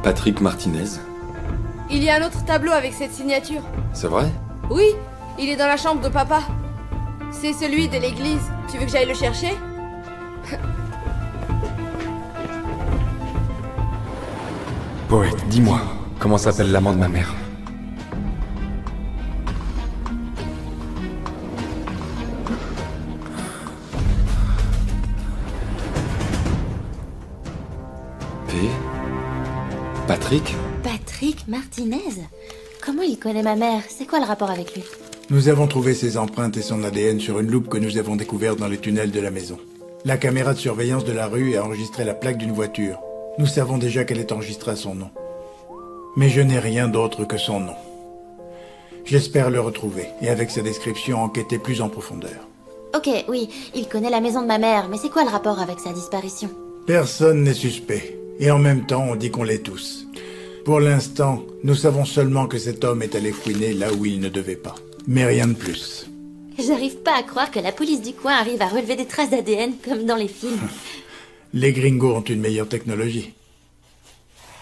Patrick Martinez. Il y a un autre tableau avec cette signature. C'est vrai? Oui, il est dans la chambre de papa. C'est celui de l'église. Tu veux que j'aille le chercher? Poète, dis-moi, comment s'appelle l'amant de ma mère? P. Patrick? Patrick Martinez? Comment il connaît ma mère? C'est quoi le rapport avec lui? Nous avons trouvé ses empreintes et son ADN sur une loupe que nous avons découverte dans les tunnels de la maison. La caméra de surveillance de la rue a enregistré la plaque d'une voiture. Nous savons déjà qu'elle est enregistrée à son nom. Mais je n'ai rien d'autre que son nom. J'espère le retrouver, et avec sa description, enquêter plus en profondeur. Ok, oui, il connaît la maison de ma mère, mais c'est quoi le rapport avec sa disparition? Personne n'est suspect, et en même temps, on dit qu'on l'est tous. Pour l'instant, nous savons seulement que cet homme est allé fouiner là où il ne devait pas. Mais rien de plus. J'arrive pas à croire que la police du coin arrive à relever des traces d'ADN comme dans les films. Les gringos ont une meilleure technologie.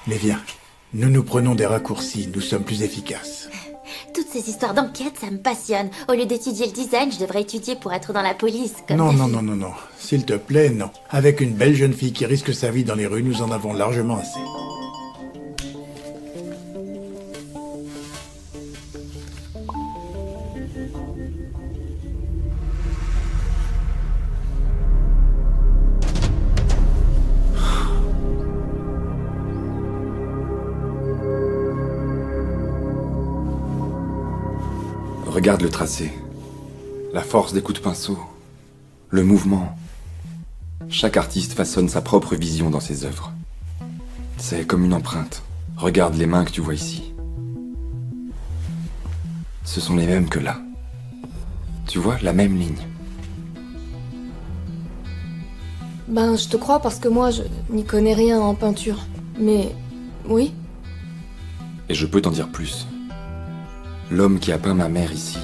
Mais viens, nous nous prenons des raccourcis, nous sommes plus efficaces. Toutes ces histoires d'enquête, ça me passionne. Au lieu d'étudier le design, je devrais étudier pour être dans la police. Comme Non, des non, films. non, non, non. S'il te plaît, non. Avec une belle jeune fille qui risque sa vie dans les rues, nous en avons largement assez. Regarde le tracé. La force des coups de pinceau. Le mouvement. Chaque artiste façonne sa propre vision dans ses œuvres. C'est comme une empreinte. Regarde les mains que tu vois ici. Ce sont les mêmes que là. Tu vois, la même ligne. Ben, je te crois parce que moi, je n'y connais rien en peinture. Mais... oui. Et je peux t'en dire plus. L'homme qui a peint ma mère ici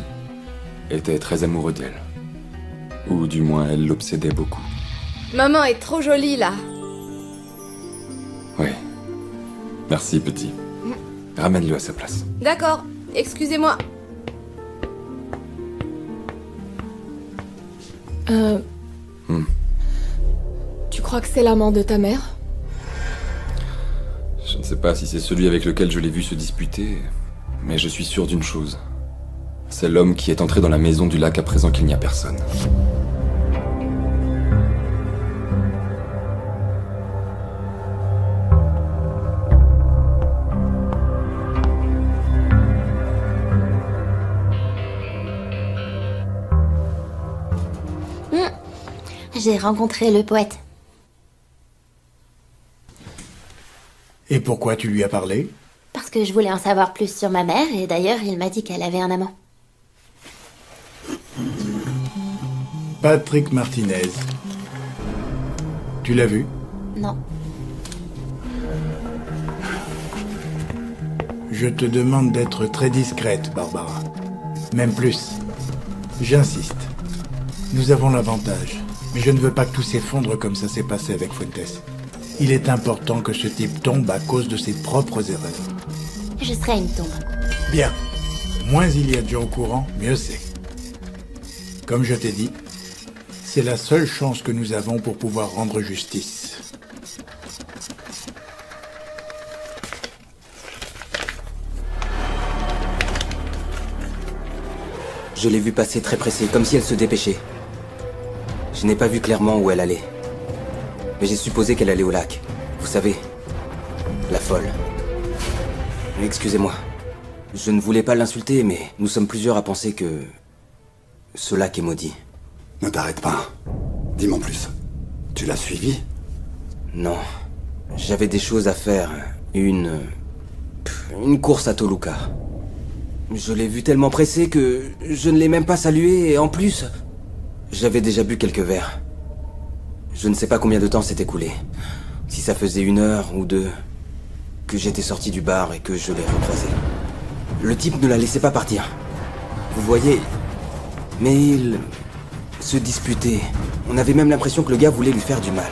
était très amoureux d'elle. Ou du moins, elle l'obsédait beaucoup. Maman est trop jolie, là. Oui. Merci, petit. Ramène-le à sa place. D'accord. Excusez-moi. Tu crois que c'est l'amant de ta mère? Je ne sais pas si c'est celui avec lequel je l'ai vu se disputer, mais je suis sûr d'une chose. C'est l'homme qui est entré dans la maison du lac à présent qu'il n'y a personne. J'ai rencontré le poète. Et pourquoi tu lui as parlé? Parce que je voulais en savoir plus sur ma mère, et d'ailleurs, il m'a dit qu'elle avait un amant. Patrick Martinez. Tu l'as vu? Non. Je te demande d'être très discrète, Barbara. Même plus. J'insiste. Nous avons l'avantage. Mais je ne veux pas que tout s'effondre comme ça s'est passé avec Fuentes. Il est important que ce type tombe à cause de ses propres erreurs. Je serai une tombe. Bien. Moins il y a de gens au courant, mieux c'est. Comme je t'ai dit, c'est la seule chance que nous avons pour pouvoir rendre justice. Je l'ai vue passer très pressée, comme si elle se dépêchait. Je n'ai pas vu clairement où elle allait. Mais j'ai supposé qu'elle allait au lac. Vous savez, la folle. Excusez-moi. Je ne voulais pas l'insulter, mais nous sommes plusieurs à penser que... ce lac est maudit. Ne t'arrête pas. Dis-moi en plus. Tu l'as suivi? Non. J'avais des choses à faire. Une course à Toluca. Je l'ai vue tellement pressée que je ne l'ai même pas saluée, et en plus... j'avais déjà bu quelques verres. Je ne sais pas combien de temps s'est écoulé. Si ça faisait 1 heure ou 2 que j'étais sorti du bar et que je l'ai recroisé. Le type ne la laissait pas partir. Vous voyez... mais il... se disputait. On avait même l'impression que le gars voulait lui faire du mal.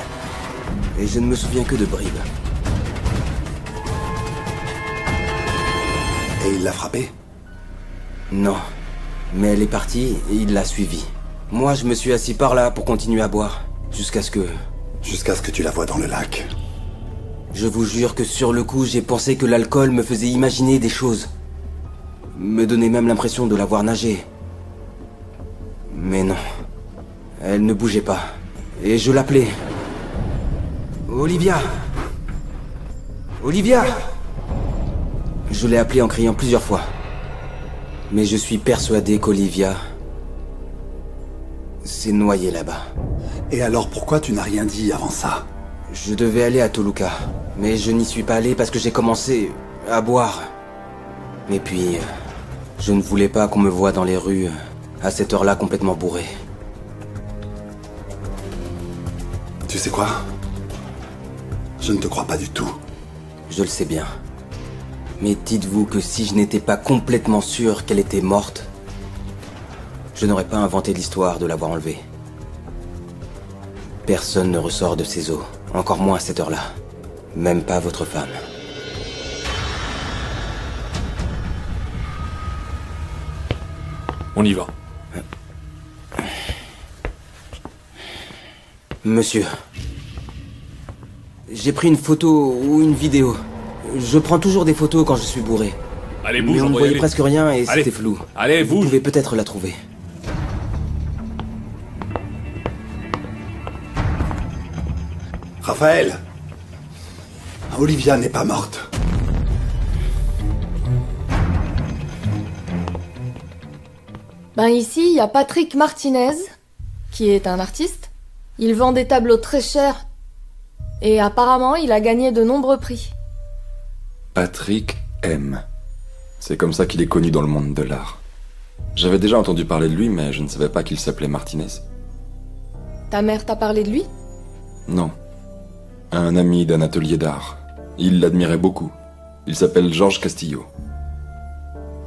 Et je ne me souviens que de bribes. Et il l'a frappée? Non. Mais elle est partie et il l'a suivie. Moi, je me suis assis par là pour continuer à boire. Jusqu'à ce que... Jusqu'à ce que tu la vois dans le lac. Je vous jure que sur le coup, j'ai pensé que l'alcool me faisait imaginer des choses. Me donnait même l'impression de la voir nager. Mais non. Elle ne bougeait pas. Et je l'appelais. Olivia! Olivia! Je l'ai appelée en criant plusieurs fois. Mais je suis persuadé qu'Olivia s'est noyée là-bas. Et alors pourquoi tu n'as rien dit avant ça? Je devais aller à Toluca, mais je n'y suis pas allé parce que j'ai commencé à boire. Et puis, je ne voulais pas qu'on me voie dans les rues à cette heure-là complètement bourré. Tu sais quoi? Je ne te crois pas du tout. Je le sais bien. Mais dites-vous que si je n'étais pas complètement sûr qu'elle était morte, je n'aurais pas inventé l'histoire de l'avoir enlevée. Personne ne ressort de ces eaux, encore moins à cette heure-là. Même pas votre femme. On y va. Monsieur, j'ai pris une photo ou une vidéo. Je prends toujours des photos quand je suis bourré. Allez, bouge, Mais on on ne va y voyait aller. presque rien et Allez. c'était flou. Allez, Vous bouge. pouvez peut-être la trouver. Raphaël! Olivia n'est pas morte. Ben ici, il y a Patrick Martinez, qui est un artiste. Il vend des tableaux très chers. Et apparemment, il a gagné de nombreux prix. Patrick M. C'est comme ça qu'il est connu dans le monde de l'art. J'avais déjà entendu parler de lui, mais je ne savais pas qu'il s'appelait Martinez. Ta mère t'a parlé de lui? Non. Un ami d'un atelier d'art. Il l'admirait beaucoup. Il s'appelle Georges Castillo.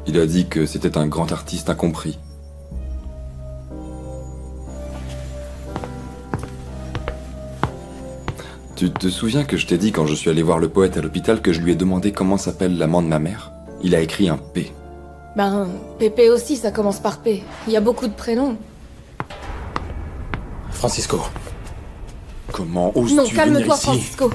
Il a dit que c'était un grand artiste incompris. Tu te souviens que je t'ai dit quand je suis allé voir le poète à l'hôpital que je lui ai demandé comment s'appelle l'amant de ma mère? Il a écrit un P. Ben, Pépé aussi, ça commence par P. Il y a beaucoup de prénoms. Francisco. Comment oses-tu Non, venir calme-toi, ici? Francisco.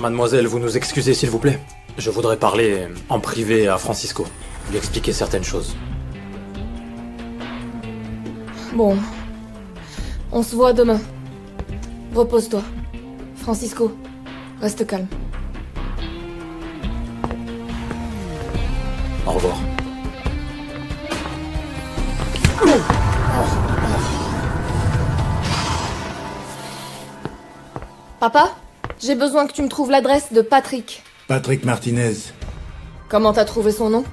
Mademoiselle, vous nous excusez s'il vous plaît. Je voudrais parler en privé à Francisco. Lui expliquer certaines choses. Bon. On se voit demain. Repose-toi. Francisco, reste calme. Au revoir. Papa, j'ai besoin que tu me trouves l'adresse de Patrick. Patrick Martinez. Comment t'as trouvé son nom?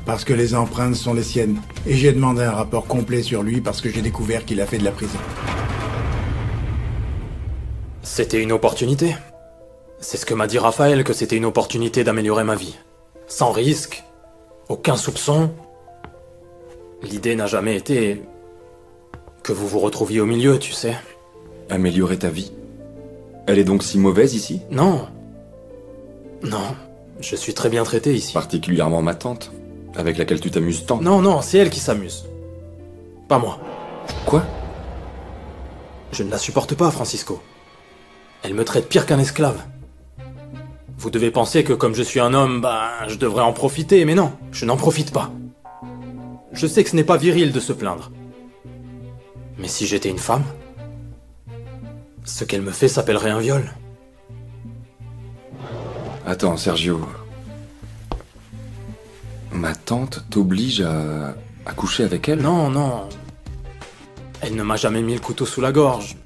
Parce que les empreintes sont les siennes. Et j'ai demandé un rapport complet sur lui parce que j'ai découvert qu'il a fait de la prison. C'était une opportunité. C'est ce que m'a dit Raphaël, que c'était une opportunité d'améliorer ma vie. Sans risque, aucun soupçon. L'idée n'a jamais été que vous vous retrouviez au milieu, tu sais. Améliorer ta vie? Elle est donc si mauvaise ici? Non. Non, je suis très bien traité ici. Particulièrement ma tante, avec laquelle tu t'amuses tant. Non, non, c'est elle qui s'amuse. Pas moi. Quoi? Je ne la supporte pas, Francisco. Elle me traite pire qu'un esclave. Vous devez penser que comme je suis un homme, je devrais en profiter, mais non, je n'en profite pas. Je sais que ce n'est pas viril de se plaindre. Mais si j'étais une femme, ce qu'elle me fait s'appellerait un viol. Attends, Sergio. Ma tante t'oblige à coucher avec elle? Non, non. Elle ne m'a jamais mis le couteau sous la gorge.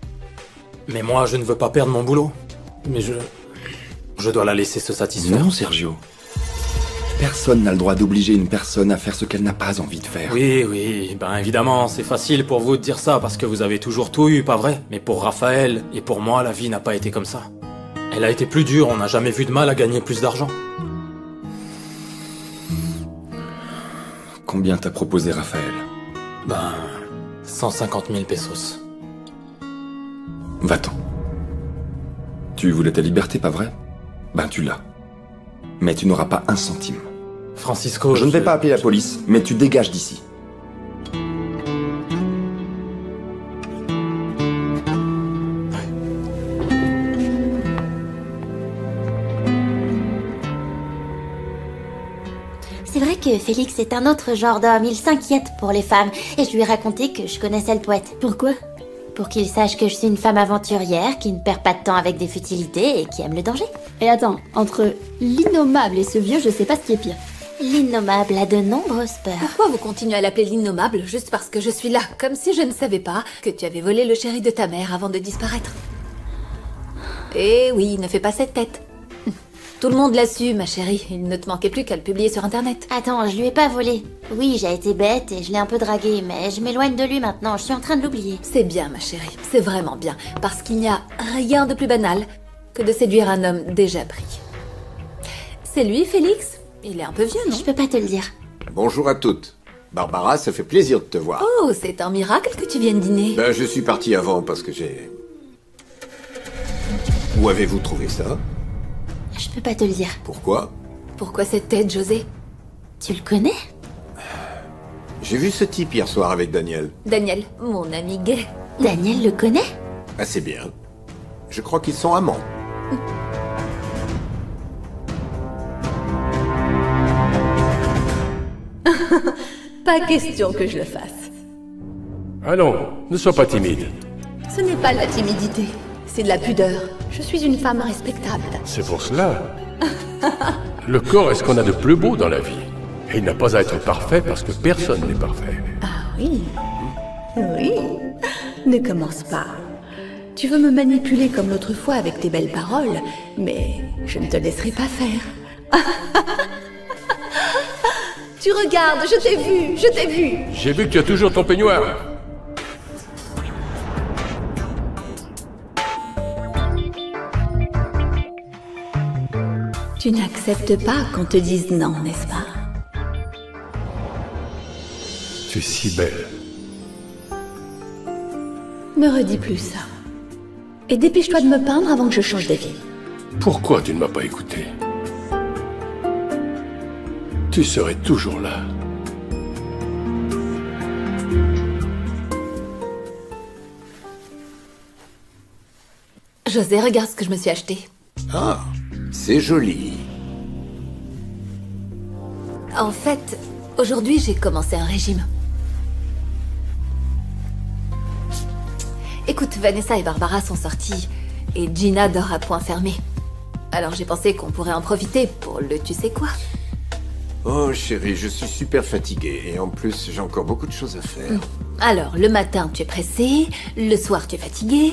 Mais moi, je ne veux pas perdre mon boulot. Mais je dois la laisser se satisfaire. Non, Sergio. Personne n'a le droit d'obliger une personne à faire ce qu'elle n'a pas envie de faire. Oui, oui, évidemment, c'est facile pour vous de dire ça parce que vous avez toujours tout eu, pas vrai? Mais pour Raphaël et pour moi, la vie n'a pas été comme ça. Elle a été plus dure, on n'a jamais vu de mal à gagner plus d'argent. Combien t'a proposé Raphaël? 150 000 pesos. Va-t'en. Tu voulais ta liberté, pas vrai? Tu l'as. Mais tu n'auras pas un centime. Francisco, Je ne vais pas appeler la police, mais tu dégages d'ici. C'est vrai que Félix est un autre genre d'homme, il s'inquiète pour les femmes. Et je lui ai raconté que je connaissais le poète. Pourquoi? Pour qu'il sache que je suis une femme aventurière, qui ne perd pas de temps avec des futilités et qui aime le danger. Et attends, entre l'innommable et ce vieux, je sais pas ce qui est pire. L'innommable a de nombreuses peurs. Pourquoi vous continuez à l'appeler l'innommable juste parce que je suis là, comme si je ne savais pas que tu avais volé le chéri de ta mère avant de disparaître? Eh oui, ne fais pas cette tête. Tout le monde l'a su, ma chérie. Il ne te manquait plus qu'à le publier sur Internet. Attends, je lui ai pas volé. Oui, j'ai été bête et je l'ai un peu dragué, mais je m'éloigne de lui maintenant, je suis en train de l'oublier. C'est bien, ma chérie. C'est vraiment bien. Parce qu'il n'y a rien de plus banal que de séduire un homme déjà pris. C'est lui, Félix? Il est un peu vieux, non? Je peux pas te le dire. Bonjour à toutes. Barbara, ça fait plaisir de te voir. Oh, c'est un miracle que tu viennes dîner. Ben, je suis parti avant parce que j'ai... Où avez-vous trouvé ça? Je peux pas te le dire. Pourquoi? Pourquoi cette tête, José? Tu le connais? J'ai vu ce type hier soir avec Daniel. Daniel, mon ami gay. Daniel le connaît? Assez bien. Je crois qu'ils sont amants. Pas question que je le fasse. Allons, ne sois pas timide. Ce n'est pas de la timidité, c'est de la pudeur. Je suis une femme respectable. C'est pour cela. Le corps est ce qu'on a de plus beau dans la vie. Et il n'a pas à être parfait parce que personne n'est parfait. Ah oui. Oui. Ne commence pas. Tu veux me manipuler comme l'autre fois avec tes belles paroles, mais je ne te laisserai pas faire. Tu regardes, je t'ai vu, je t'ai vu. J'ai vu que tu as toujours ton peignoir. Tu n'acceptes pas qu'on te dise non, n'est-ce pas? Tu es si belle. Me redis plus ça. Et dépêche-toi de me peindre avant que je change d'avis. Pourquoi tu ne m'as pas écouté? Tu serais toujours là. José, regarde ce que je me suis acheté. Ah, c'est joli. En fait, aujourd'hui, j'ai commencé un régime. Écoute, Vanessa et Barbara sont sorties et Gina dort à point fermé. Alors j'ai pensé qu'on pourrait en profiter pour le tu sais quoi. Oh chérie, je suis super fatigué et en plus j'ai encore beaucoup de choses à faire. Alors, le matin, tu es pressé, le soir, tu es fatigué.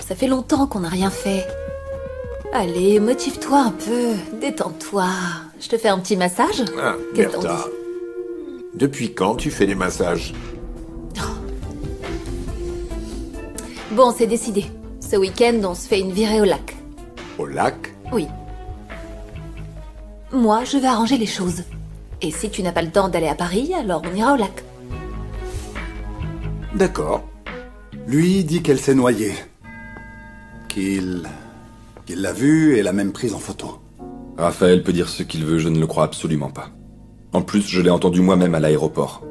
Ça fait longtemps qu'on n'a rien fait. Allez, motive-toi un peu, détends-toi. Je te fais un petit massage? Ah, Qu'est-ce qu'on Bertha. dit? Depuis quand tu fais des massages? Bon, c'est décidé. Ce week-end, on se fait une virée au lac. Au lac? Oui. Moi, je vais arranger les choses. Et si tu n'as pas le temps d'aller à Paris, alors on ira au lac. D'accord. Lui dit qu'elle s'est noyée. Qu'il l'a vue et l'a même prise en photo. Raphaël peut dire ce qu'il veut, je ne le crois absolument pas. En plus, je l'ai entendu moi-même à l'aéroport.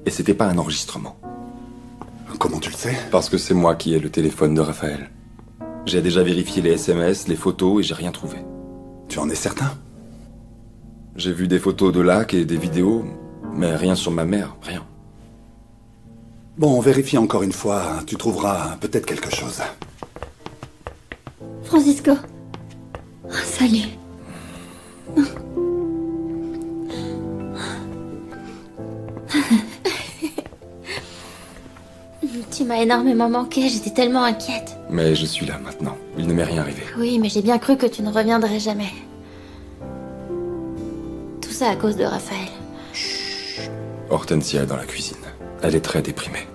Et c'était pas un enregistrement. Comment tu le sais? Parce que c'est moi qui ai le téléphone de Raphaël. J'ai déjà vérifié les SMS, les photos et j'ai rien trouvé. Tu en es certain? J'ai vu des photos de lac et des vidéos, mais rien sur ma mère, rien. Bon, vérifie encore une fois, tu trouveras peut-être quelque chose. Francisco. Oh, salut. Tu m'as énormément manqué, j'étais tellement inquiète. Mais je suis là maintenant, il ne m'est rien arrivé. Oui, mais j'ai bien cru que tu ne reviendrais jamais. Tout ça à cause de Raphaël. Hortensia est dans la cuisine. Elle est très déprimée.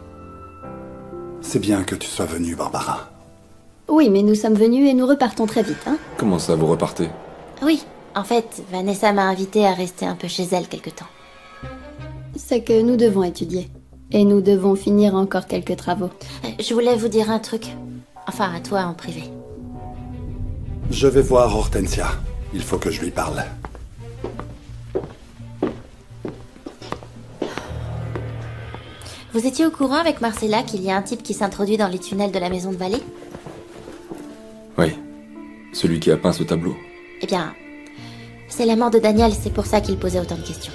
C'est bien que tu sois venue, Barbara. Oui, mais nous sommes venus et nous repartons très vite, hein? Comment ça, vous repartez? Oui, en fait, Vanessa m'a invitée à rester un peu chez elle quelque temps. C'est que nous devons étudier. Et nous devons finir encore quelques travaux. Je voulais vous dire un truc. Enfin, à toi en privé. Je vais voir Hortensia. Il faut que je lui parle. Vous étiez au courant avec Marcella qu'il y a un type qui s'introduit dans les tunnels de la maison de Vallée? Oui. Celui qui a peint ce tableau. Eh bien, c'est l'amant de Daniel, c'est pour ça qu'il posait autant de questions.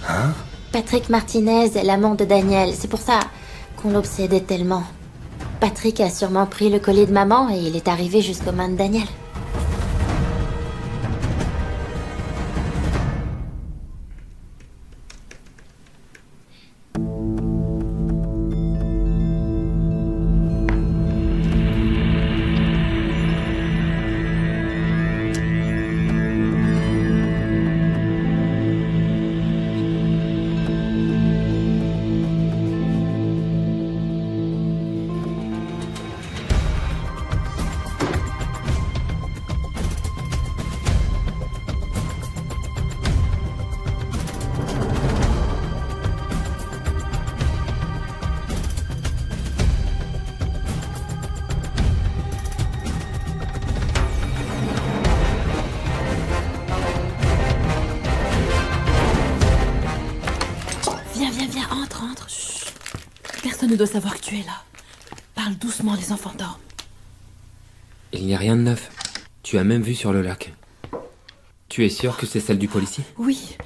Hein? Patrick Martinez est l'amant de Daniel, c'est pour ça qu'on l'obsédait tellement. Patrick a sûrement pris le collier de maman et il est arrivé jusqu'aux mains de Daniel. Entre. Chut. Personne ne doit savoir que tu es là. Parle doucement, les enfants dorment. Il n'y a rien de neuf. Tu as même vu sur le lac. Tu es sûr que c'est celle du policier? Oui,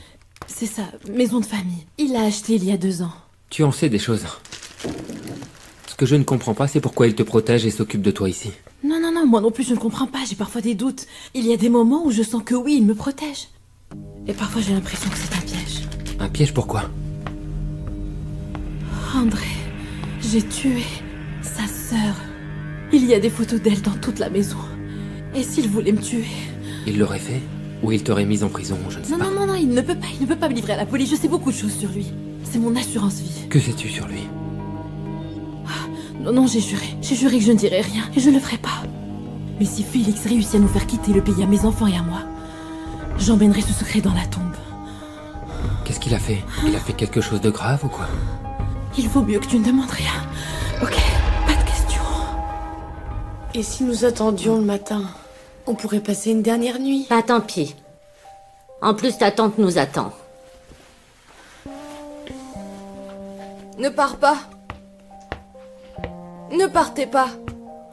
c'est sa maison de famille. Il l'a achetée il y a 2 ans. Tu en sais des choses. Ce que je ne comprends pas, c'est pourquoi il te protège et s'occupe de toi ici. Non, moi non plus je ne comprends pas, j'ai parfois des doutes. Il y a des moments où je sens que oui, il me protège. Et parfois j'ai l'impression que c'est un piège. Un piège pourquoi? André, j'ai tué sa sœur. Il y a des photos d'elle dans toute la maison. Et s'il voulait me tuer? Il l'aurait fait? Ou il t'aurait mise en prison, je ne sais pas. Non, il ne peut pas me livrer à la police. Je sais beaucoup de choses sur lui. C'est mon assurance vie. Que sais-tu sur lui? Non, j'ai juré que je ne dirais rien. Et je ne le ferai pas. Mais si Félix réussit à nous faire quitter le pays à mes enfants et à moi, j'emmènerai ce secret dans la tombe. Qu'est-ce qu'il a fait? Il a fait quelque chose de grave ou quoi? Il vaut mieux que tu ne demandes rien. Ok, pas de questions. Et si nous attendions le matin, on pourrait passer une dernière nuit. Bah tant pis. En plus, ta tante nous attend. Ne pars pas. Ne partez pas.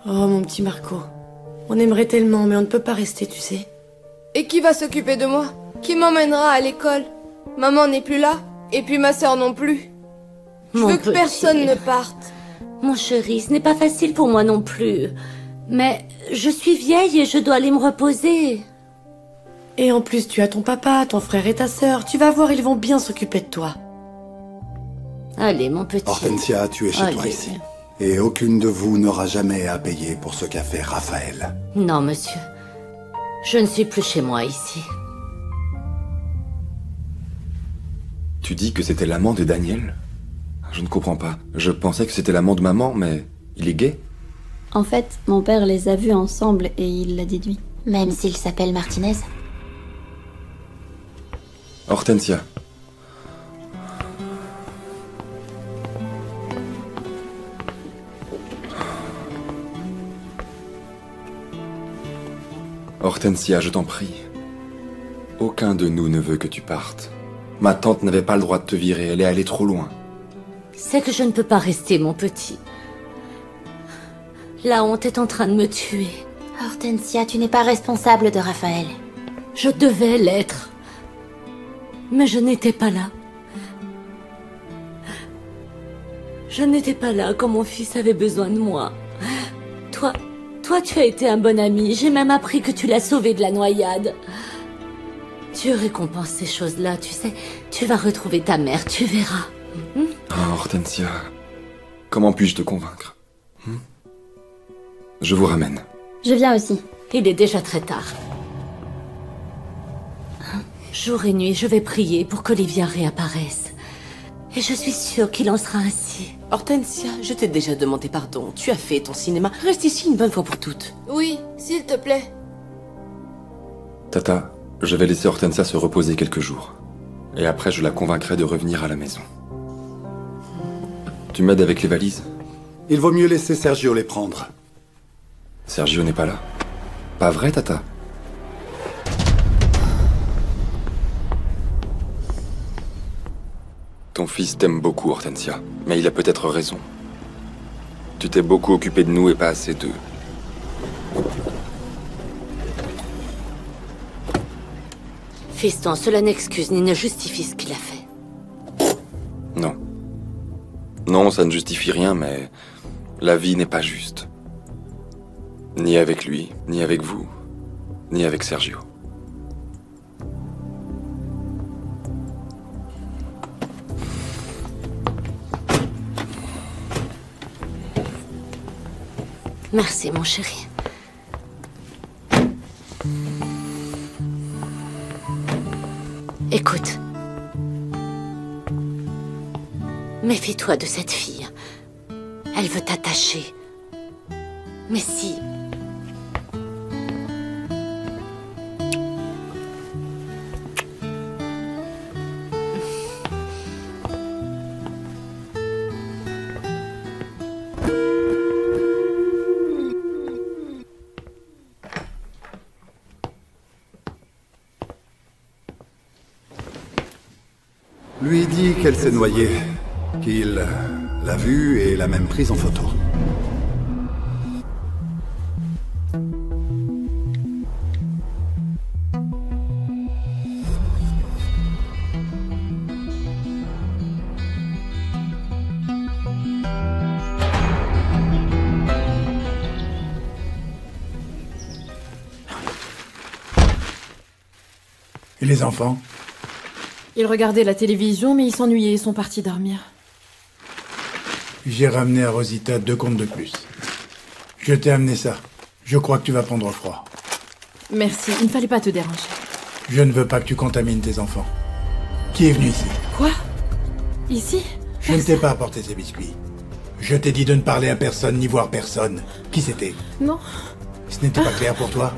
Oh, mon petit Marco. On aimerait tellement, mais on ne peut pas rester, tu sais. Et qui va s'occuper de moi? Qui m'emmènera à l'école? Maman n'est plus là, et puis ma sœur non plus. Je veux que personne ne parte. Mon chéri, ce n'est pas facile pour moi non plus. Mais je suis vieille et je dois aller me reposer. Et en plus, tu as ton papa, ton frère et ta sœur. Tu vas voir, ils vont bien s'occuper de toi. Allez, mon petit. Hortensia, tu es chez toi ici. Et aucune de vous n'aura jamais à payer pour ce qu'a fait Raphaël. Non, monsieur. Je ne suis plus chez moi ici. Tu dis que c'était l'amant de Daniel? Je ne comprends pas. Je pensais que c'était l'amant de maman, mais il est gay? En fait, mon père les a vus ensemble et il l'a déduit. Même s'il s'appelle Martinez? Hortensia. Hortensia, je t'en prie. Aucun de nous ne veut que tu partes. Ma tante n'avait pas le droit de te virer, elle est allée trop loin. C'est que je ne peux pas rester, mon petit. La honte est en train de me tuer. Hortensia, tu n'es pas responsable de Raphaël. Je devais l'être. Mais je n'étais pas là. Je n'étais pas là quand mon fils avait besoin de moi. Toi, tu as été un bon ami. J'ai même appris que tu l'as sauvé de la noyade. Dieu récompense ces choses-là, tu sais. Tu vas retrouver ta mère, tu verras. Oh, Hortensia, comment puis-je te convaincre? Je vous ramène. Je viens aussi. Il est déjà très tard. Jour et nuit, je vais prier pour qu'Olivia réapparaisse. Et je suis sûre qu'il en sera ainsi. Hortensia, je t'ai déjà demandé pardon. Tu as fait ton cinéma. Reste ici une bonne fois pour toutes. Oui, s'il te plaît. Tata, je vais laisser Hortensia se reposer quelques jours. Et après, je la convaincrai de revenir à la maison. Tu m'aides avec les valises? Il vaut mieux laisser Sergio les prendre. Sergio n'est pas là? Pas vrai, Tata? Ton fils t'aime beaucoup, Hortensia. Mais il a peut-être raison. Tu t'es beaucoup occupé de nous et pas assez d'eux. Fiston, cela n'excuse ni ne justifie ce qu'il a fait. Non. Non, ça ne justifie rien, mais la vie n'est pas juste. Ni avec lui, ni avec vous, ni avec Sergio. Merci, mon chéri. Écoute. Méfie-toi de cette fille. Elle veut t'attacher. Mais si... Lui dit qu'elle s'est noyée, qu'il l'a vue et l'a même prise en photo. Et les enfants? Ils regardaient la télévision, mais ils s'ennuyaient et sont partis dormir. J'ai ramené à Rosita 2 contes de plus. Je t'ai amené ça. Je crois que tu vas prendre froid. Merci, il ne fallait pas te déranger. Je ne veux pas que tu contamines tes enfants. Qui est venu ici? Quoi? Ici? Je ne t'ai pas apporté ces biscuits. Je t'ai dit de ne parler à personne ni voir personne. Qui c'était? Non. Ce n'était pas clair pour toi?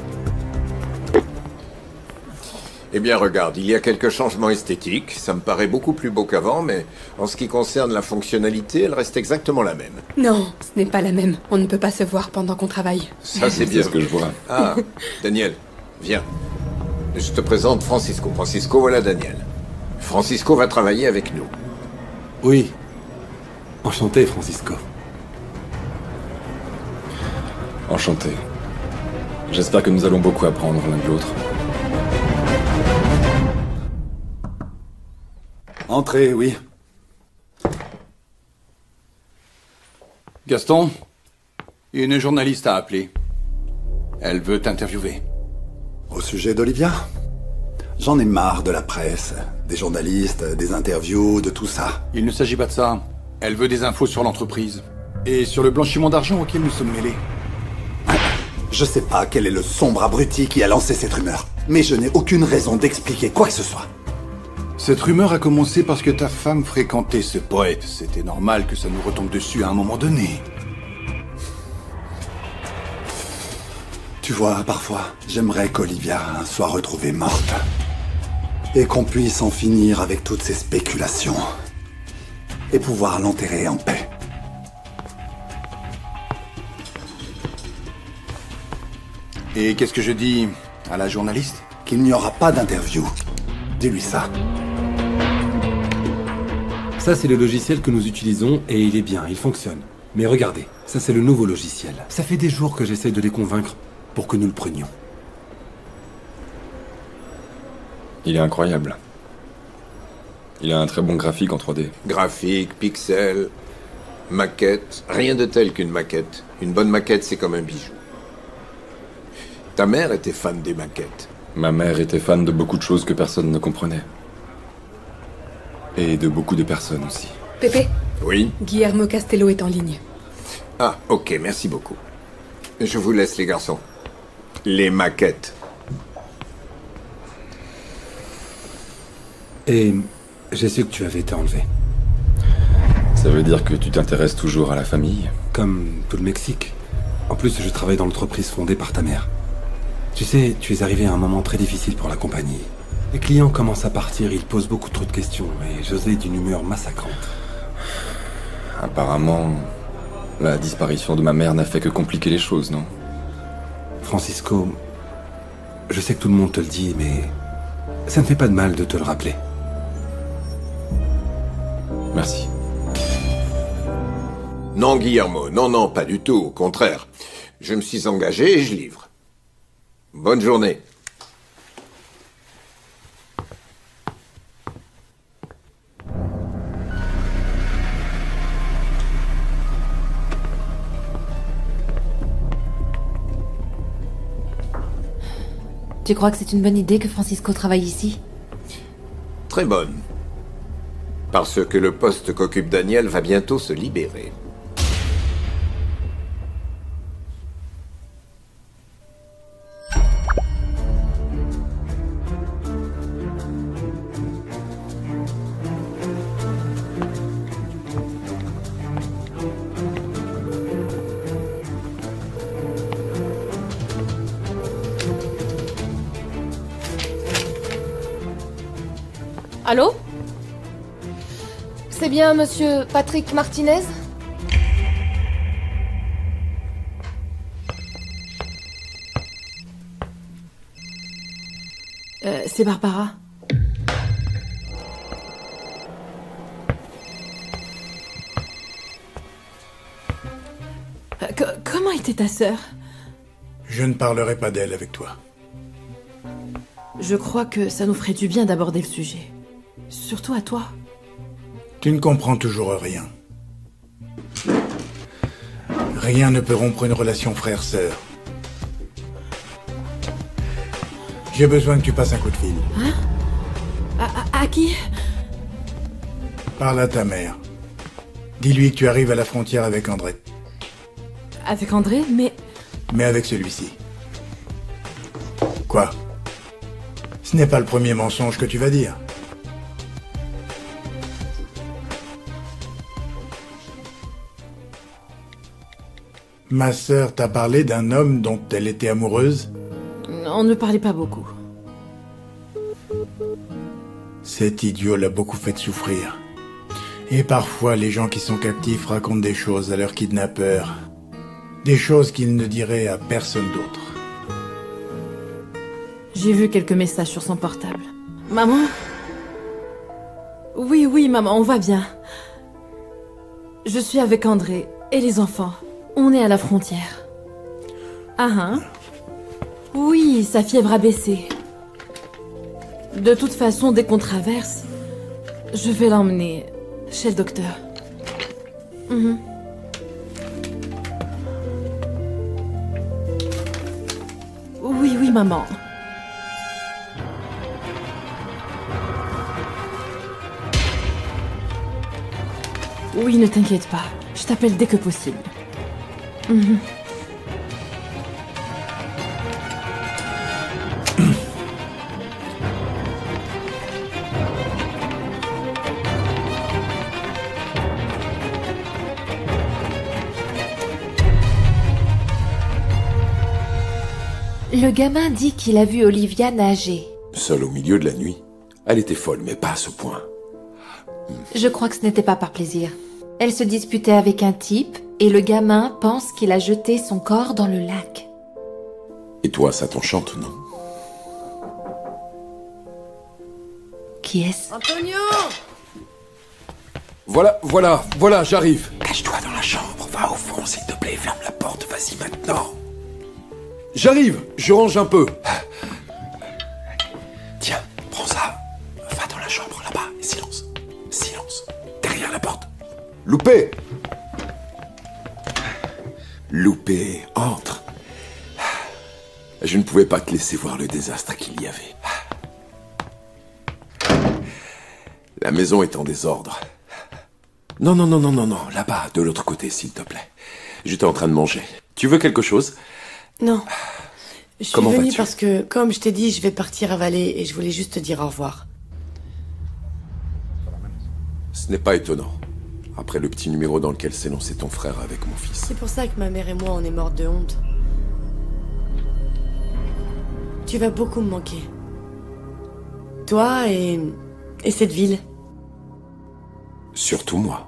Eh bien, regarde, il y a quelques changements esthétiques. Ça me paraît beaucoup plus beau qu'avant, mais en ce qui concerne la fonctionnalité, elle reste exactement la même. Non, ce n'est pas la même. On ne peut pas se voir pendant qu'on travaille. Ça, c'est bien. C'est ce que je vois. Ah, Daniel, viens. Je te présente Francisco. Francisco, voilà Daniel. Francisco va travailler avec nous. Oui. Enchanté, Francisco. Enchanté. J'espère que nous allons beaucoup apprendre l'un de l'autre. Entrez, oui. Gaston, une journaliste a appelé. Elle veut t'interviewer. Au sujet d'Olivia? J'en ai marre de la presse, des journalistes, des interviews, de tout ça. Il ne s'agit pas de ça. Elle veut des infos sur l'entreprise. Et sur le blanchiment d'argent auquel nous sommes mêlés. Je sais pas quel est le sombre abruti qui a lancé cette rumeur, mais je n'ai aucune raison d'expliquer quoi que ce soit. Cette rumeur a commencé parce que ta femme fréquentait ce poète. C'était normal que ça nous retombe dessus à un moment donné. Tu vois, parfois, j'aimerais qu'Olivia soit retrouvée morte. Et qu'on puisse en finir avec toutes ces spéculations. Et pouvoir l'enterrer en paix. Et qu'est-ce que je dis à la journaliste? Qu'il n'y aura pas d'interview. Dis-lui ça. Ça, c'est le logiciel que nous utilisons et il est bien, il fonctionne. Mais regardez, ça c'est le nouveau logiciel. Ça fait des jours que j'essaie de les convaincre pour que nous le prenions. Il est incroyable. Il a un très bon graphique en 3D. Graphique, pixels, maquette, rien de tel qu'une maquette. Une bonne maquette, c'est comme un bijou. Ta mère était fan des maquettes. Ma mère était fan de beaucoup de choses que personne ne comprenait. Et de beaucoup de personnes aussi. Pépé? Oui? Guillermo Castello est en ligne. Ah, ok, merci beaucoup. Je vous laisse, les garçons. Les maquettes. Et j'ai su que tu avais été enlevé. Ça veut dire que tu t'intéresses toujours à la famille? Comme tout le Mexique. En plus, je travaille dans l'entreprise fondée par ta mère. Tu sais, tu es arrivé à un moment très difficile pour la compagnie. Les clients commencent à partir, ils posent beaucoup trop de questions, et José est d'une humeur massacrante. Apparemment, la disparition de ma mère n'a fait que compliquer les choses, non? Francisco, je sais que tout le monde te le dit, mais ça ne fait pas de mal de te le rappeler. Merci. Non, Guillermo, non, pas du tout, au contraire. Je me suis engagé et je livre. Bonne journée. Tu crois que c'est une bonne idée que Francisco travaille ici? Très bonne. Parce que le poste qu'occupe Daniel va bientôt se libérer. Allô? C'est bien monsieur Patrick Martinez? C'est Barbara. Comment était ta sœur? Je ne parlerai pas d'elle avec toi. Je crois que ça nous ferait du bien d'aborder le sujet. Surtout à toi. Tu ne comprends toujours rien. Rien ne peut rompre une relation frère-sœur. J'ai besoin que tu passes un coup de fil. Hein? À qui? Parle à ta mère. Dis-lui que tu arrives à la frontière avec André. Avec André, mais... Mais avec celui-ci. Quoi? Ce n'est pas le premier mensonge que tu vas dire. Ma sœur t'a parlé d'un homme dont elle était amoureuse? On ne parlait pas beaucoup. Cet idiot l'a beaucoup fait souffrir. Et parfois, les gens qui sont captifs racontent des choses à leurs kidnappeurs. Des choses qu'ils ne diraient à personne d'autre. J'ai vu quelques messages sur son portable. Maman? Oui, maman, on va bien. Je suis avec André et les enfants. On est à la frontière. Ah. Oui, sa fièvre a baissé. De toute façon, dès qu'on traverse, je vais l'emmener chez le docteur. Oui, maman. Oui, ne t'inquiète pas. Je t'appelle dès que possible. Le gamin dit qu'il a vu Olivia nager. Seule au milieu de la nuit. Elle était folle, mais pas à ce point. Je crois que ce n'était pas par plaisir. Elle se disputait avec un type et le gamin pense qu'il a jeté son corps dans le lac. Et toi, ça t'enchante, non? Qui est-ce? Antonio! Voilà, j'arrive. Cache-toi dans la chambre, va au fond, s'il te plaît, ferme la porte, vas-y maintenant. J'arrive, je range un peu. Tiens, prends ça, va dans la chambre là-bas, et silence, derrière la porte. Loupé! Loupé, entre. Je ne pouvais pas te laisser voir le désastre qu'il y avait. La maison est en désordre. Non, là-bas, de l'autre côté, s'il te plaît. J'étais en train de manger. Tu veux quelque chose? Non. Je suis Comment venue vas-tu? parce que, comme je t'ai dit, je vais partir à Valais et je voulais juste te dire au revoir. Ce n'est pas étonnant. Après le petit numéro dans lequel s'est lancé ton frère avec mon fils. C'est pour ça que ma mère et moi, on est mortes de honte. Tu vas beaucoup me manquer. Toi et cette ville. Surtout moi.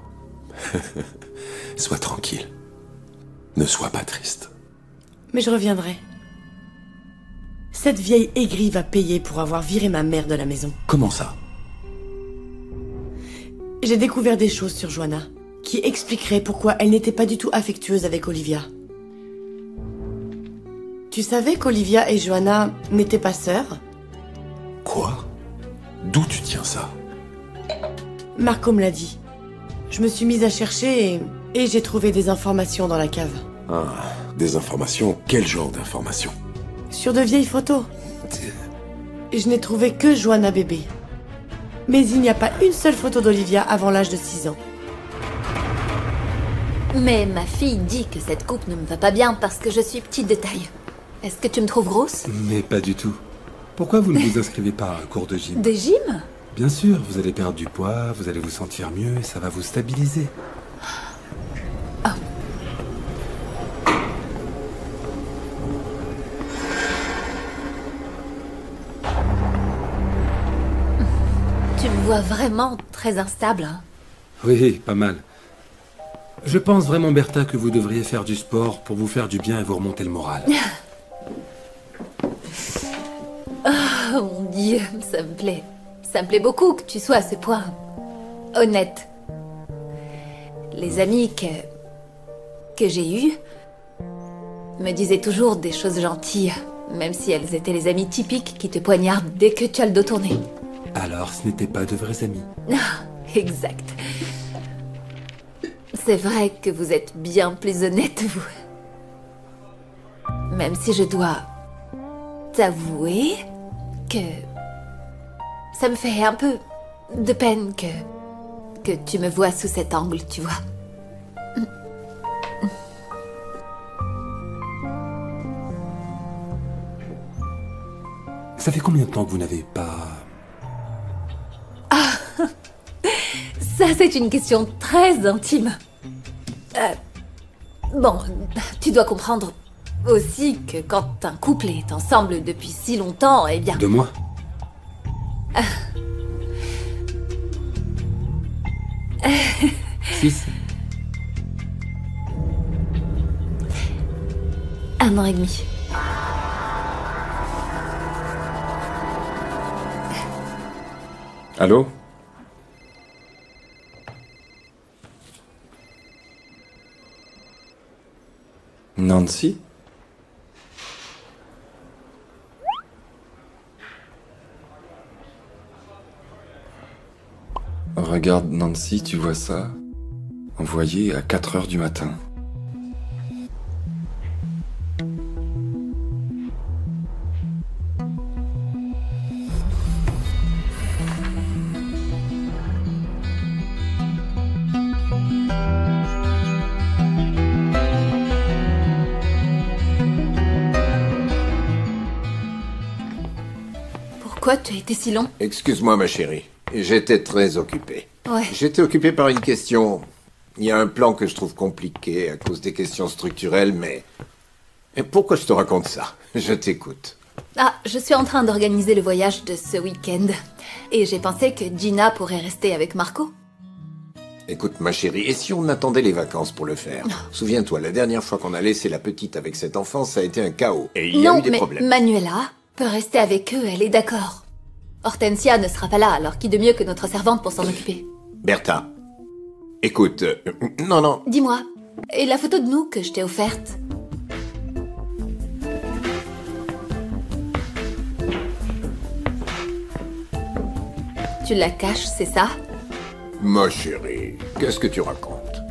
Sois tranquille. Ne sois pas triste. Mais je reviendrai. Cette vieille aigrie va payer pour avoir viré ma mère de la maison. Comment ça? j'ai découvert des choses sur Joanna qui expliqueraient pourquoi elle n'était pas du tout affectueuse avec Olivia. Tu savais qu'Olivia et Joanna n'étaient pas sœurs? Quoi? D'où tu tiens ça? Marco me l'a dit. Je me suis mise à chercher et j'ai trouvé des informations dans la cave. Ah, des informations? Quel genre d'informations? Sur de vieilles photos. Je n'ai trouvé que Joanna bébé. Mais il n'y a pas une seule photo d'Olivia avant l'âge de 6 ans. Mais ma fille dit que cette coupe ne me va pas bien parce que je suis petite de taille. Est-ce que tu me trouves grosse? Mais pas du tout. Pourquoi vous ne vous inscrivez pas à un cours de gym? De gym? Bien sûr, vous allez perdre du poids, vous allez vous sentir mieux et ça va vous stabiliser. Tu me vois vraiment très instable, hein? Oui, pas mal. Je pense vraiment, Bertha, que vous devriez faire du sport pour vous faire du bien et vous remonter le moral. Oh mon Dieu, ça me plaît. Ça me plaît beaucoup que tu sois à ce point honnête. Les amis que j'ai eus me disaient toujours des choses gentilles, même si elles étaient les amis typiques qui te poignardent dès que tu as le dos tourné. Alors, ce n'étaient pas de vrais amis. Ah, exact. C'est vrai que vous êtes bien plus honnête, vous. Même si je dois t'avouer que ça me fait un peu de peine que tu me vois sous cet angle, tu vois. Ça fait combien de temps que vous n'avez pas... Ah, ça c'est une question très intime. Bon, tu dois comprendre aussi que quand un couple est ensemble depuis si longtemps, eh bien... 2 mois. 6. 1 an et demi. Allô? Nancy? Regarde, Nancy, tu vois ça? Envoyé à 4 heures du matin. Pourquoi tu as été si long? Excuse-moi, ma chérie. J'étais très occupé. Ouais. J'étais occupé par une question. Il y a un plan que je trouve compliqué à cause des questions structurelles, mais... Et pourquoi je te raconte ça? Je t'écoute. Ah, je suis en train d'organiser le voyage de ce week-end. Et j'ai pensé que Gina pourrait rester avec Marco. Écoute, ma chérie, et si on attendait les vacances pour le faire? Souviens-toi, la dernière fois qu'on a laissé la petite avec cet enfant, ça a été un chaos. Et il y a eu des problèmes. Non, mais Manuela peut rester avec eux, elle est d'accord. Hortensia ne sera pas là, alors qui de mieux que notre servante pour s'en occuper? Bertha, écoute, non. Dis-moi, et la photo de nous que je t'ai offerte? Tu la caches, c'est ça? Ma chérie, qu'est-ce que tu racontes?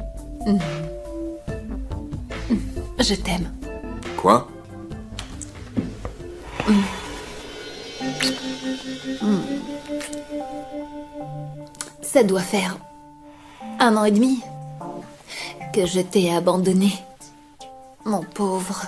Je t'aime. Quoi? Ça doit faire 1 an et demi que je t'ai abandonné, mon pauvre.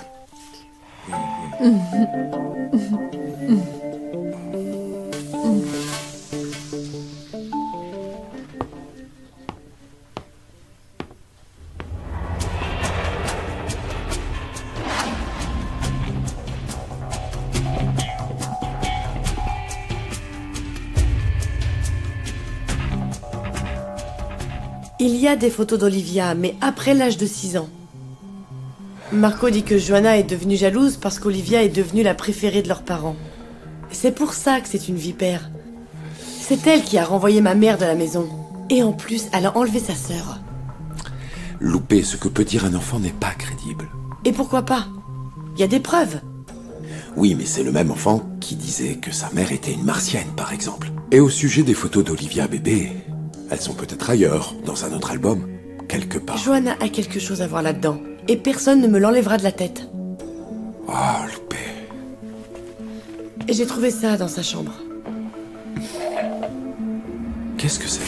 Il y a des photos d'Olivia, mais après l'âge de 6 ans. Marco dit que Joanna est devenue jalouse parce qu'Olivia est devenue la préférée de leurs parents. C'est pour ça que c'est une vipère. C'est elle qui a renvoyé ma mère de la maison. Et en plus, elle a enlevé sa sœur. Louper ce que peut dire un enfant n'est pas crédible. Et pourquoi pas? Il y a des preuves. Oui, mais c'est le même enfant qui disait que sa mère était une martienne, par exemple. Et au sujet des photos d'Olivia bébé, elles sont peut-être ailleurs, dans un autre album, quelque part. Johanna a quelque chose à voir là-dedans. Et personne ne me l'enlèvera de la tête. Oh, Loupé. Et j'ai trouvé ça dans sa chambre. Qu'est-ce que c'est?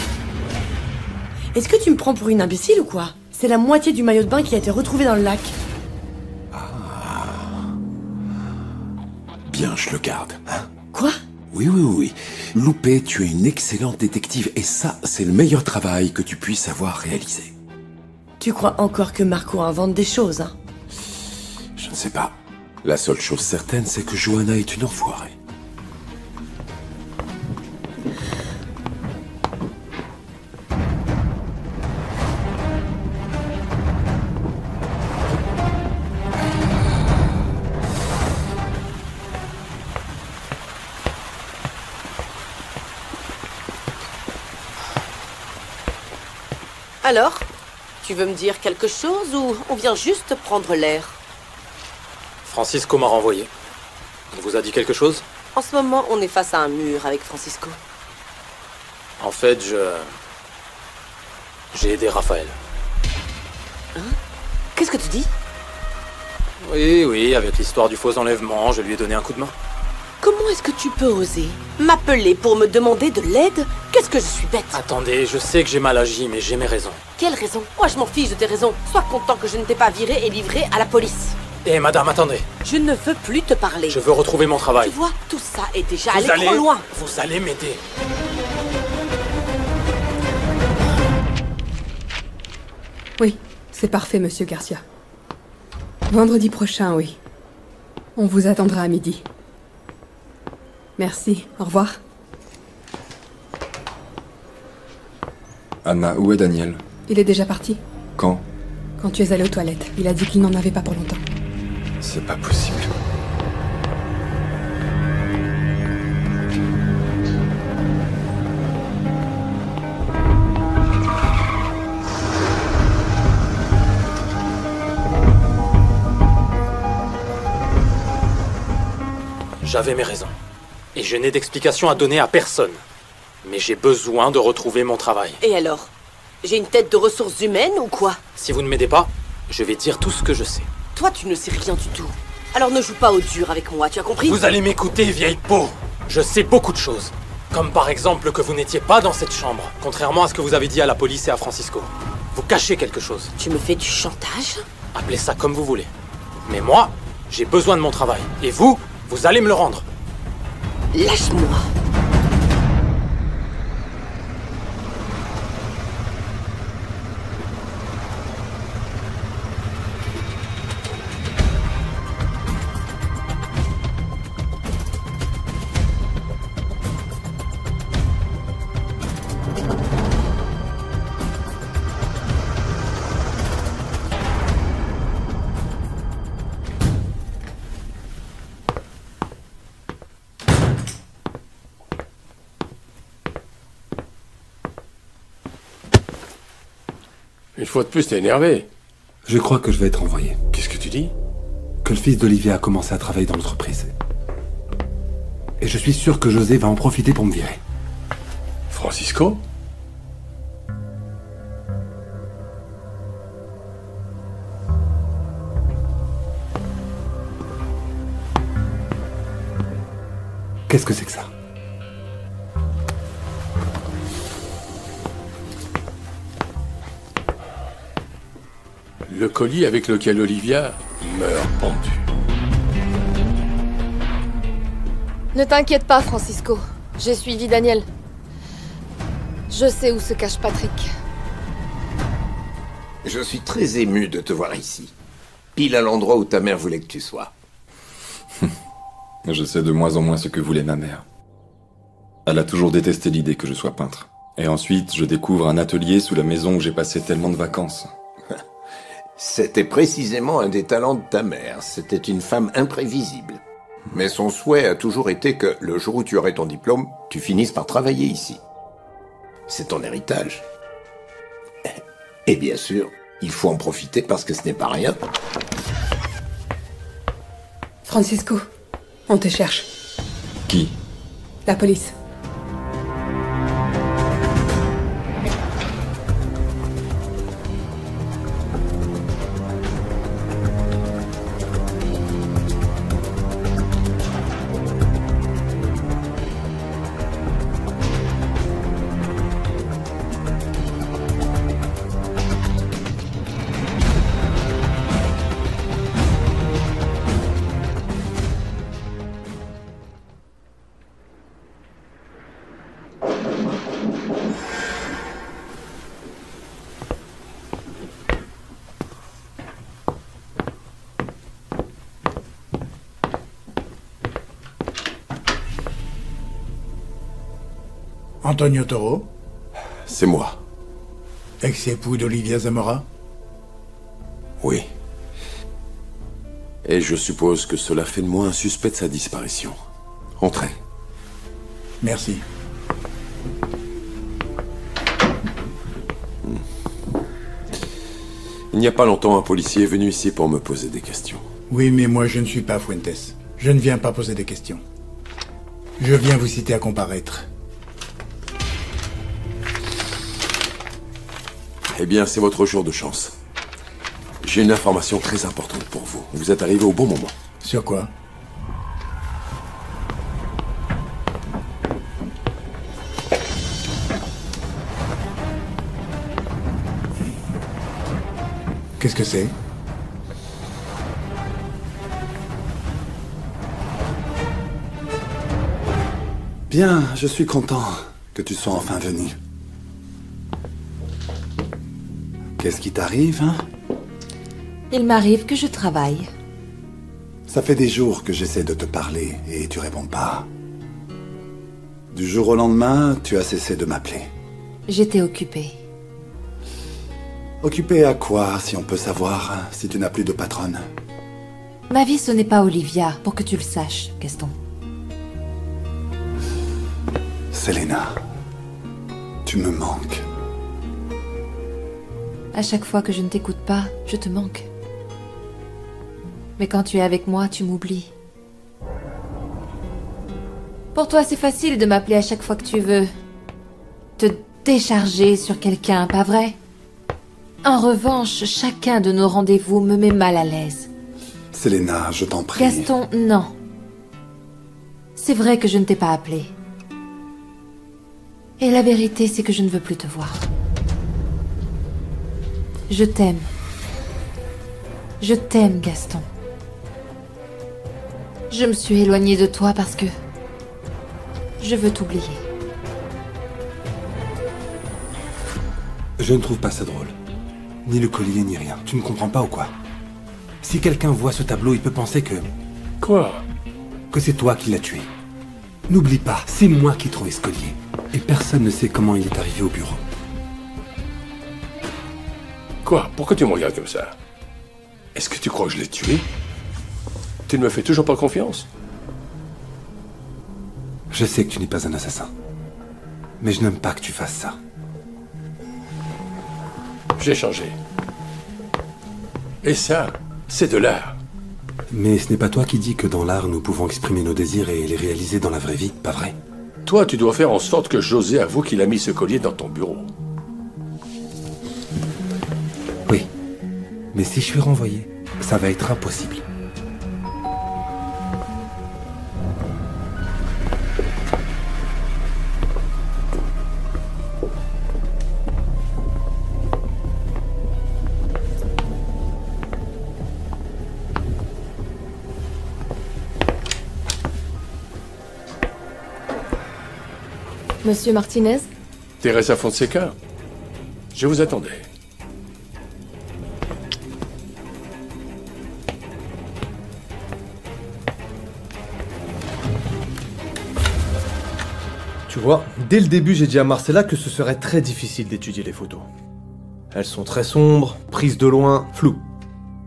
Est-ce que tu me prends pour une imbécile ou quoi? C'est la moitié du maillot de bain qui a été retrouvé dans le lac. Bien, je le garde, hein? Quoi? Oui. Loupé, tu es une excellente détective et ça, c'est le meilleur travail que tu puisses avoir réalisé. Tu crois encore que Marco invente des choses, hein? Je ne sais pas. La seule chose certaine, c'est que Johanna est une enfoirée. Alors? Tu veux me dire quelque chose ou on vient juste prendre l'air? Francisco m'a renvoyé. Il vous a dit quelque chose? En ce moment, on est face à un mur avec Francisco. En fait, j'ai aidé Raphaël. Hein? Qu'est-ce que tu dis? Oui, avec l'histoire du faux enlèvement, je lui ai donné un coup de main. Comment est-ce que tu peux oser m'appeler pour me demander de l'aide? Qu'est-ce que je suis bête? Attendez, je sais que j'ai mal agi, mais j'ai mes raisons. Quelle raison? Moi, je m'en fiche de tes raisons. Sois content que je ne t'ai pas viré et livré à la police. Eh, madame, attendez. Je ne veux plus te parler. Je veux retrouver mon travail. Tu vois, tout ça est déjà allé trop loin. Vous allez m'aider. Oui, c'est parfait, monsieur Garcia. Vendredi prochain, oui. On vous attendra à midi. Merci, au revoir. Anna, où est Daniel? Il est déjà parti. Quand? Quand tu es allé aux toilettes. Il a dit qu'il n'en avait pas pour longtemps. C'est pas possible. J'avais mes raisons. Et je n'ai d'explication à donner à personne. Mais j'ai besoin de retrouver mon travail. Et alors? J'ai une tête de ressources humaines ou quoi? Si vous ne m'aidez pas, je vais dire tout ce que je sais. Toi, tu ne sais rien du tout. Alors ne joue pas au dur avec moi, tu as compris? Vous allez m'écouter, vieille peau. Je sais beaucoup de choses. Comme par exemple que vous n'étiez pas dans cette chambre, contrairement à ce que vous avez dit à la police et à Francisco. Vous cachez quelque chose. Tu me fais du chantage? Appelez ça comme vous voulez. Mais moi, j'ai besoin de mon travail. Et vous allez me le rendre. Lâche-moi. Une fois de plus, t'es énervé. Je crois que je vais être envoyé. Qu'est-ce que tu dis? Que le fils d'Olivia a commencé à travailler dans l'entreprise. Et je suis sûr que José va en profiter pour me virer. Francisco? Qu'est-ce que c'est que ça? Le colis avec lequel Olivia meurt pendue. Ne t'inquiète pas, Francisco. J'ai suivi Daniel. Je sais où se cache Patrick. Je suis très ému de te voir ici. Pile à l'endroit où ta mère voulait que tu sois. Je sais de moins en moins ce que voulait ma mère. Elle a toujours détesté l'idée que je sois peintre. Et ensuite, je découvre un atelier sous la maison où j'ai passé tellement de vacances. C'était précisément un des talents de ta mère. C'était une femme imprévisible. Mais son souhait a toujours été que, le jour où tu aurais ton diplôme, tu finisses par travailler ici. C'est ton héritage. Et bien sûr, il faut en profiter parce que ce n'est pas rien. Francisco, on te cherche. Qui? La police. Antonio Toro, C'est moi. ex-époux d'Olivia Zamora. Oui. Et je suppose que cela fait de moi un suspect de sa disparition. Entrez. Merci. Il n'y a pas longtemps, un policier est venu ici pour me poser des questions. Oui, mais moi je ne suis pas Fuentes. Je ne viens pas poser des questions. Je viens vous citer à comparaître. Eh bien, c'est votre jour de chance. J'ai une information très importante pour vous. Vous êtes arrivé au bon moment. Sur quoi? Qu'est-ce que c'est? Bien, je suis content que tu sois enfin venu. Qu'est-ce qui t'arrive, hein? Il m'arrive que je travaille. Ça fait des jours que j'essaie de te parler et tu réponds pas. Du jour au lendemain, tu as cessé de m'appeler. J'étais occupée. Occupé à quoi, si on peut savoir, si tu n'as plus de patronne? Ma vie, ce n'est pas Olivia, pour que tu le saches, Gaston. Selena, tu me manques. À chaque fois que je ne t'écoute pas, je te manque. Mais quand tu es avec moi, tu m'oublies. Pour toi, c'est facile de m'appeler à chaque fois que tu veux te décharger sur quelqu'un, pas vrai? En revanche, chacun de nos rendez-vous me met mal à l'aise. Selena, je t'en prie. Gaston, non. C'est vrai que je ne t'ai pas appelé. Et la vérité, c'est que je ne veux plus te voir. Je t'aime. Je t'aime, Gaston. Je me suis éloignée de toi parce que je veux t'oublier. Je ne trouve pas ça drôle. Ni le collier, ni rien. Tu ne comprends pas ou quoi? Si quelqu'un voit ce tableau, il peut penser que... Quoi? Que c'est toi qui l'as tué. N'oublie pas, c'est moi qui ai trouvé ce collier. Et personne ne sait comment il est arrivé au bureau. Quoi? Pourquoi tu me regardes comme ça? Est-ce que tu crois que je l'ai tué? Tu ne me fais toujours pas confiance? Je sais que tu n'es pas un assassin. Mais je n'aime pas que tu fasses ça. J'ai changé. Et ça, c'est de l'art. Mais ce n'est pas toi qui dis que dans l'art, nous pouvons exprimer nos désirs et les réaliser dans la vraie vie, pas vrai? Toi, tu dois faire en sorte que José avoue qu'il a mis ce collier dans ton bureau. Oui. Mais si je suis renvoyé, ça va être impossible. Monsieur Martinez? Teresa Fonseca, je vous attendais. Tu vois, dès le début, j'ai dit à Marcella que ce serait très difficile d'étudier les photos. Elles sont très sombres, prises de loin, floues.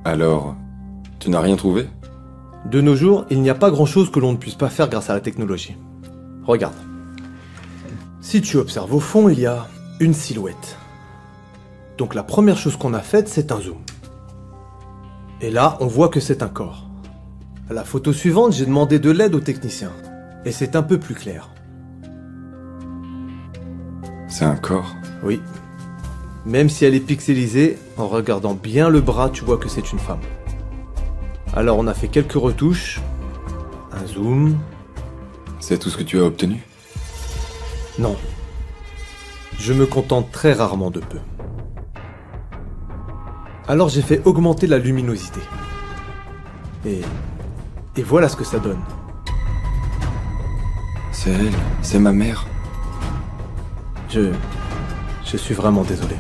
Alors, tu n'as rien trouvé? De nos jours, il n'y a pas grand-chose que l'on ne puisse pas faire grâce à la technologie. Regarde. Si tu observes au fond, il y a une silhouette. Donc la première chose qu'on a faite, c'est un zoom. Et là, on voit que c'est un corps. À la photo suivante, j'ai demandé de l'aide au technicien. Et c'est un peu plus clair. C'est un corps? Oui. Même si elle est pixelisée, en regardant bien le bras, tu vois que c'est une femme. Alors on a fait quelques retouches. Un zoom. C'est tout ce que tu as obtenu? Non. Je me contente très rarement de peu. Alors j'ai fait augmenter la luminosité. Et voilà ce que ça donne. C'est elle, c'est ma mère. Je suis vraiment désolé.